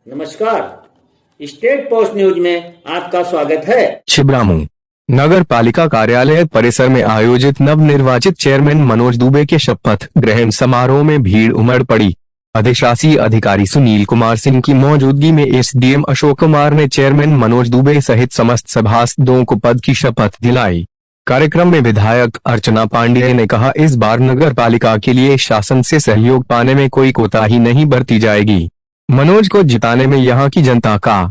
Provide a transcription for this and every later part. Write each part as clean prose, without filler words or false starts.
नमस्कार, state post news में आपका स्वागत है। छिबरामऊ नगर पालिका कार्यालय परिसर में आयोजित नवनिर्वाचित चेयरमैन मनोज दुबे के शपथ ग्रहण समारोह में भीड़ उमड़ पड़ी। अधिशासी अधिकारी सुनील कुमार सिंह की मौजूदगी में एसडीएम अशोक कुमार ने चेयरमैन मनोज दुबे सहित समस्त सभासदों को पद की शपथ दिलाई। कार्यक्रम में विधायक अर्चना पांडेय ने कहा, इस बार नगर पालिका के लिए शासन से सहयोग पाने में कोई कोताही नहीं बरती जाएगी। मनोज को जिताने में यहाँ की जनता का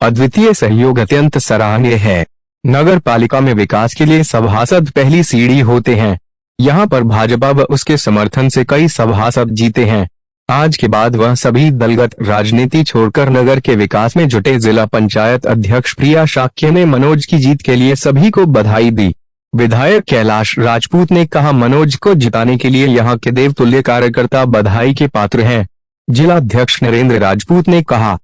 अद्वितीय सहयोग अत्यंत सराहनीय है। नगर पालिका में विकास के लिए सभासद पहली सीढ़ी होते हैं। यहाँ पर भाजपा व उसके समर्थन से कई सभासद जीते हैं। आज के बाद वह सभी दलगत राजनीति छोड़कर नगर के विकास में जुटे। जिला पंचायत अध्यक्ष प्रिया शाक्य ने मनोज की जीत के लिए सभी को बधाई दी। विधायक कैलाश राजपूत ने कहा, मनोज को जिताने के लिए यहाँ के देवतुल्य कार्यकर्ता बधाई के पात्र हैं। जिला अध्यक्ष नरेंद्र राजपूत ने कहा,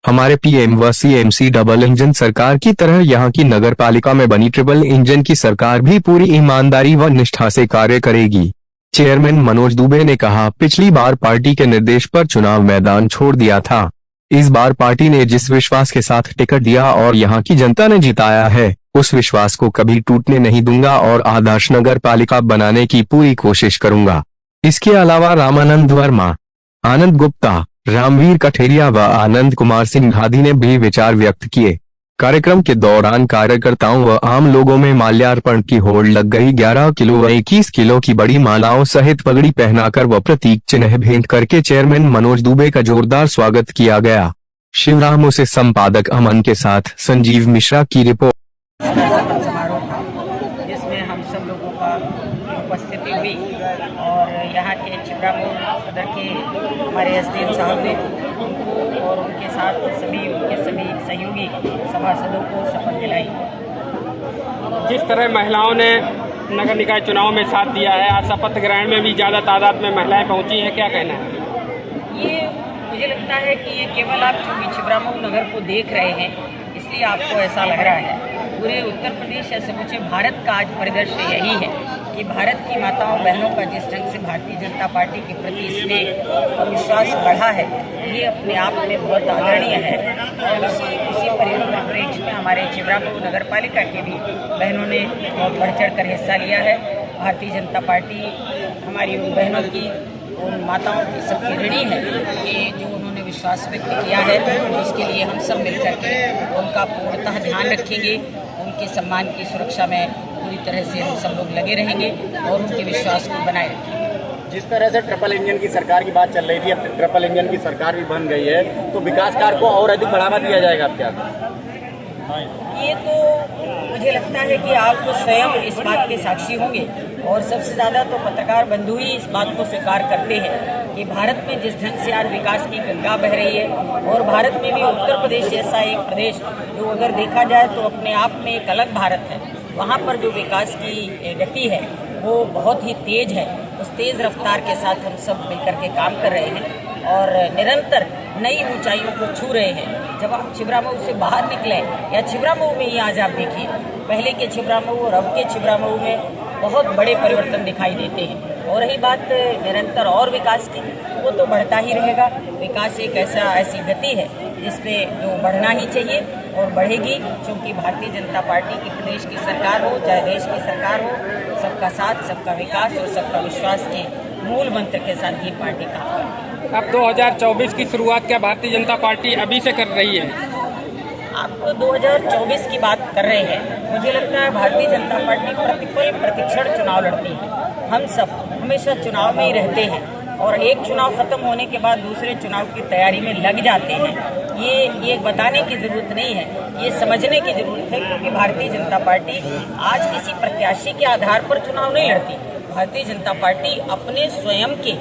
हमारे पीएम व सीएमसी डबल इंजन सरकार की तरह यहाँ की नगर पालिका में बनी ट्रिपल इंजन की सरकार भी पूरी ईमानदारी व निष्ठा से कार्य करेगी। चेयरमैन मनोज दुबे ने कहा, पिछली बार पार्टी के निर्देश पर चुनाव मैदान छोड़ दिया था। इस बार पार्टी ने जिस विश्वास के साथ टिकट दिया और यहाँ की जनता ने जिताया है, उस विश्वास को कभी टूटने नहीं दूंगा और आदर्श नगर पालिका बनाने की पूरी कोशिश करूंगा। इसके अलावा रामानंद वर्मा, आनंद गुप्ता, रामवीर कठेरिया व आनंद कुमार सिंह घादी ने भी विचार व्यक्त किए। कार्यक्रम के दौरान कार्यकर्ताओं व आम लोगों में माल्यार्पण की होड़ लग गई। 11 किलो व 21 किलो की बड़ी मालाओं सहित पगड़ी पहनाकर व प्रतीक चिन्ह भेंट करके चेयरमैन मनोज दुबे का जोरदार स्वागत किया गया। शिवरामऊ से संपादक अमन के साथ संजीव मिश्रा की रिपोर्ट। जिसमें हम सब लोगों का उपस्थिति हुई और यहाँ के छिबरामऊ सदर के हमारे एसडीएम साहब ने उनको और उनके साथ उनके सभी सहयोगी सभासदों को शपथ दिलाई। जिस तरह महिलाओं ने नगर निकाय चुनाव में साथ दिया है, आज शपथ ग्रहण में भी ज़्यादा तादाद में महिलाएं पहुंची हैं, क्या कहना है? ये मुझे लगता है कि ये केवल आप चूँकि छिबरामऊ नगर को देख रहे हैं इसलिए आपको ऐसा लग रहा है। पूरे उत्तर प्रदेश या समूचे भारत का आज परिदृश्य यही है कि भारत की माताओं बहनों का जिस ढंग से भारतीय जनता पार्टी के प्रति स्नेह और विश्वास बढ़ा है, ये अपने आप में बहुत आदरणीय है। और उसी परिप्रेक्ष्य में हमारे छिबरामऊ नगर पालिका के भी बहनों ने बहुत बढ़ चढ़ कर हिस्सा लिया है। भारतीय जनता पार्टी हमारी उन बहनों की, उन माताओं की सबकी ऋणी है कि जो उन्होंने विश्वास व्यक्त किया है, उसके लिए हम सब मिलकर के उनका पूर्णतः ध्यान रखेंगे। उनके सम्मान की सुरक्षा में पूरी तरह से हम सब लोग लगे रहेंगे और उनके विश्वास को बनाए रखेंगे। जिस तरह से ट्रिपल इंजन की सरकार की बात चल रही थी, अब ट्रिपल इंजन की सरकार भी बन गई है, तो विकास कार्य को और अधिक बढ़ावा दिया जाएगा। अब क्या ये तो मुझे लगता है कि आप स्वयं इस बात के साक्षी होंगे और सबसे ज़्यादा तो पत्रकार बंधु ही इस बात को स्वीकार करते हैं कि भारत में जिस ढंग से आज विकास की गंगा बह रही है और भारत में भी उत्तर प्रदेश जैसा एक प्रदेश जो अगर देखा जाए तो अपने आप में एक अलग भारत है, वहाँ पर जो विकास की गति है वो बहुत ही तेज है। उस तेज़ रफ्तार के साथ हम सब मिलकर के काम कर रहे हैं और निरंतर नई ऊंचाइयों को छू रहे हैं। जब आप छिबरामऊ से बाहर निकले या छिबरामऊ में ही आज आप देखिए, पहले के छिबरामऊ और अब के छिबरामऊ में बहुत बड़े परिवर्तन दिखाई देते हैं। और रही बात निरंतर और विकास की, वो तो बढ़ता ही रहेगा। विकास एक ऐसी गति है जिसपे जो बढ़ना ही चाहिए और बढ़ेगी, क्योंकि भारतीय जनता पार्टी की प्रदेश की सरकार हो चाहे देश की सरकार हो, सबका साथ, सबका विकास और सबका विश्वास के मूल मंत्र के साथ ये पार्टी काम करती है। अब 2024 की शुरुआत क्या भारतीय जनता पार्टी अभी से कर रही है? आप 2024 की बात कर रहे हैं। मुझे लगता है भारतीय जनता पार्टी प्रतिपल प्रतिक्षण चुनाव लड़ती है। हम सब हमेशा चुनाव में ही रहते हैं और एक चुनाव खत्म होने के बाद दूसरे चुनाव की तैयारी में लग जाते हैं। ये बताने की जरूरत नहीं है, ये समझने की जरूरत है, क्योंकि भारतीय जनता पार्टी आज किसी प्रत्याशी के आधार पर चुनाव नहीं लड़ती। भारतीय जनता पार्टी अपने स्वयं के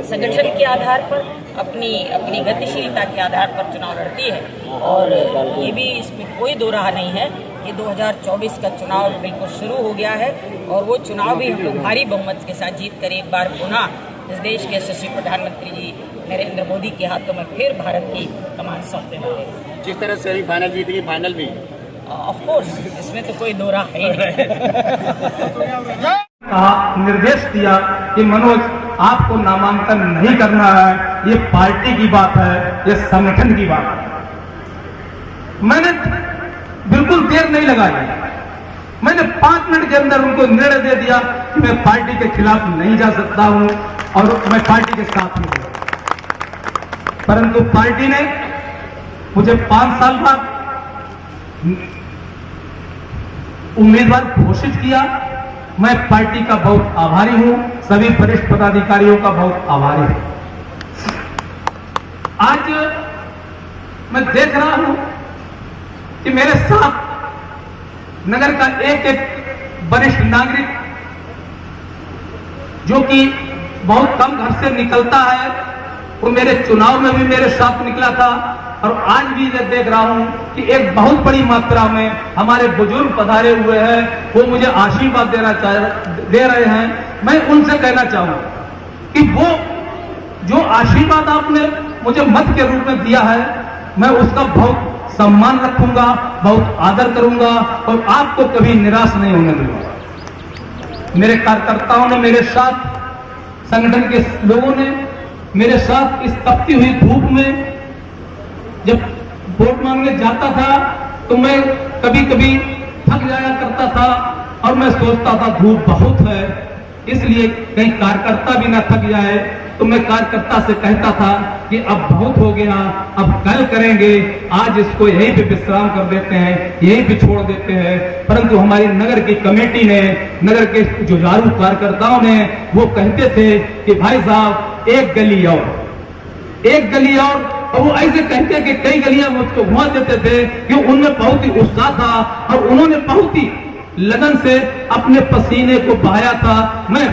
संगठन के आधार पर, अपनी गतिशीलता के आधार पर चुनाव लड़ती है। और ये भी इसमें कोई दो राह नहीं है कि 2024 का चुनाव बिल्कुल शुरू हो गया है और वो चुनाव भी हम लोग भारी बहुमत के साथ जीत कर एक बार पुनः इस देश के यशस्वी प्रधानमंत्री जी नरेंद्र मोदी के हाथों में फिर भारत की कमान सौंपने वाले हैं। जिस तरह सेमीफाइनल जीत गई, फाइनल भी ऑफ कोर्स, इसमें तो कोई दो राह है निर्देश दिया कि मनोज आपको नामांकन नहीं करना है ये पार्टी की बात है, ये संगठन की बात है। मैंने बिल्कुल देर नहीं लगाई, मैंने 5 मिनट के अंदर उनको निर्णय दे दिया कि मैं पार्टी के खिलाफ नहीं जा सकता हूं और मैं पार्टी के साथ हूं। परंतु पार्टी ने मुझे 5 साल बाद उम्मीदवार घोषित किया। मैं पार्टी का बहुत आभारी हूं, सभी वरिष्ठ पदाधिकारियों का बहुत आभारी हूं। आज मैं देख रहा हूं कि मेरे साथ नगर का एक एक वरिष्ठ नागरिक जो कि बहुत कम घर से निकलता है, वो मेरे चुनाव में भी मेरे साथ निकला था और आज भी देख रहा हूं कि एक बहुत बड़ी मात्रा में हमारे बुजुर्ग पधारे हुए हैं, वो मुझे आशीर्वाद दे रहे हैं। मैं उनसे कहना चाहूंगा कि वो जो आशीर्वाद आपने मुझे मत के रूप में दिया है, मैं उसका बहुत सम्मान रखूंगा, बहुत आदर करूंगा और आपको कभी निराश नहीं होने दूंगा। मेरे कार्यकर्ताओं ने मेरे साथ, संगठन के लोगों ने मेरे साथ इस तपती हुई धूप में, जब वोट मांगने जाता था तो मैं कभी कभी थक जाया करता था और मैं सोचता था धूप बहुत है, इसलिए कहीं कार्यकर्ता भी ना थक जाए, तो मैं कार्यकर्ता से कहता था कि अब बहुत हो गया, अब कल करेंगे, आज इसको यहीं पे विश्राम कर देते हैं, यहीं पे छोड़ देते हैं। परंतु हमारी नगर की कमेटी ने, नगर के जुझारू कार्यकर्ताओं ने वो कहते थे कि भाई साहब एक गली और वो ऐसे कहते कि कई गलियां मुझको घुमा देते थे कि उनमें बहुत ही उत्साह था और उन्होंने बहुत ही लगन से अपने पसीने को बहाया था। मैं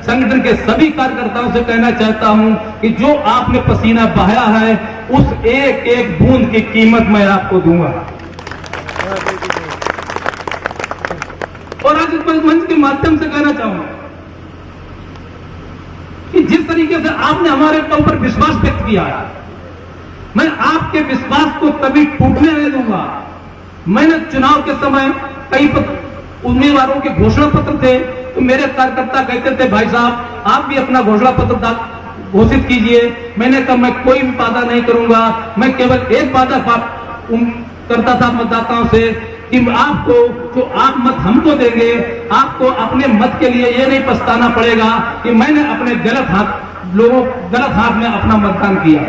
संगठन के सभी कार्यकर्ताओं से कहना चाहता हूं कि जो आपने पसीना बहाया है, उस एक एक बूंद की कीमत मैं आपको दूंगा। और आज इस मंच के माध्यम से कहना चाहूंगा कि जिस तरीके से आपने हमारे ऊपर विश्वास व्यक्त किया है, मैं आपके विश्वास को कभी टूटने नहीं दूंगा। मैंने चुनाव के समय कई उम्मीदवारों के घोषणा पत्र थे, तो मेरे कार्यकर्ता कहते थे भाई साहब आप भी अपना घोषणा पत्र घोषित कीजिए। मैंने कहा मैं कोई भी वादा नहीं करूंगा, मैं केवल एक वादा करता था मतदाताओं से कि आपको जो आप मत हमको देंगे, आपको अपने मत के लिए ये नहीं पछताना पड़ेगा कि मैंने अपने गलत हाथ में अपना मतदान किया।